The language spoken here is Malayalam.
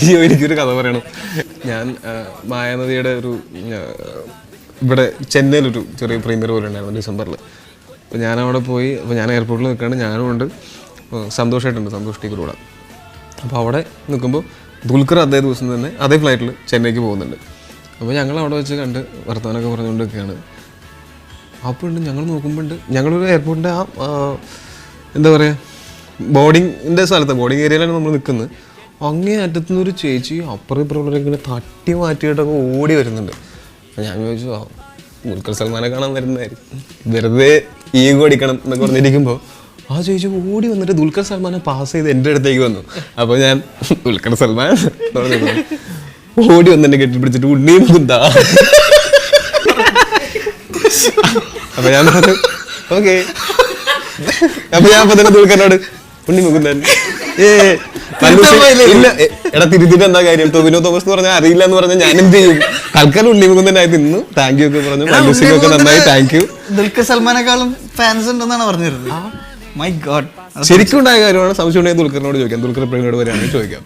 അയ്യോ എനിക്കൊരു കഥ പറയണം. ഞാൻ മായാനദിയുടെ ഒരു ഇവിടെ ചെന്നൈയിലൊരു ചെറിയ പ്രീമിയർ പോലെ ഉണ്ടായിരുന്നു ഡിസംബറിൽ. അപ്പോൾ ഞാനവിടെ പോയി. അപ്പോൾ ഞാൻ എയർപോർട്ടിൽ നിൽക്കുകയാണ്, ഞാനും ഉണ്ട്, സന്തോഷമായിട്ടുണ്ട്, സന്തോഷ് ടീക്കർ കൂടെ. അപ്പോൾ അവിടെ നിൽക്കുമ്പോൾ ദുൽഖർ അതേ ദിവസം തന്നെ അതേ ഫ്ലൈറ്റിൽ ചെന്നൈക്ക് പോകുന്നുണ്ട്. അപ്പോൾ ഞങ്ങൾ അവിടെ വെച്ച് കണ്ട് വർത്തമാനമൊക്കെ പറഞ്ഞുകൊണ്ടൊക്കെയാണ്. അപ്പോൾ ഉണ്ട് ഞങ്ങൾ നോക്കുമ്പോണ്ട് ഞങ്ങളൊരു എയർപോർട്ടിൻ്റെ എന്താ പറയുക ബോർഡിങ്ങിൻ്റെ സ്ഥലത്ത് ബോർഡിങ് ഏരിയയിലാണ് നമ്മൾ നിൽക്കുന്നത്. അങ്ങേ അറ്റത്തുനിന്ന് ഒരു ചേച്ചി അപ്പുറം ഇപ്പുറമുള്ളവരെ ഇങ്ങനെ തട്ടി മാറ്റിയിട്ടൊക്കെ ഓടി വരുന്നുണ്ട്. അപ്പോൾ ഞാൻ ചോദിച്ചു ദുൽഖർ സൽമാനെ കാണാൻ വരുന്നതായിരിക്കും, വെറുതെ ഈഗോ അടിക്കണം എന്നൊക്കെ പറഞ്ഞിരിക്കുമ്പോൾ ആ ചേച്ചി ഓടി വന്നിട്ട് ദുൽഖർ സൽമാനെ പാസ് ചെയ്ത് എൻ്റെ അടുത്തേക്ക് വന്നു. അപ്പോൾ ഞാൻ ദുൽഖർ സൽമാൻ ഓടി വന്ന് എന്നെ കെട്ടിപ്പിടിച്ചിട്ട് ഉണ്ണിയും കുന്താ. അപ്പൊ ഞാൻ പറഞ്ഞു ഓക്കെ. അപ്പൊ ഞാൻ അപ്പൊ തന്നെ ദുൽഖറിനോട് ഉണ്ണി മുകുന്ദൻ ഇല്ല എടാ തിരുത്തിട്ട് എന്താ കാര്യം, ടൊവിനോ തോമസ് എന്ന് പറഞ്ഞാൽ അറിയില്ല എന്ന് പറഞ്ഞാൽ ഞാൻ എന്ത് ചെയ്യും? തൽക്കാലം ഉണ്ണി മുകുന്ദനായി തിന്നു. താങ്ക് യു ഒക്കെ പറഞ്ഞു. മല്ലുസിംഗൊക്കെ നന്നായി താങ്ക് യു. ദുൽഖർ സൽമാനേക്കാളും ഫാൻസ് ഉണ്ടെന്നാണ് പറഞ്ഞിരുന്നത്. മൈ ഗോഡ്, ശരിക്കും ഉണ്ടായ കാര്യമാണ്. സംശയം ഉണ്ടെങ്കിൽ ദുൽഖറിനോട് ചോദിക്കാം. ദുൽഖർ പ്രേമിനോട് വരെയാണെങ്കിൽ ചോദിക്കാം.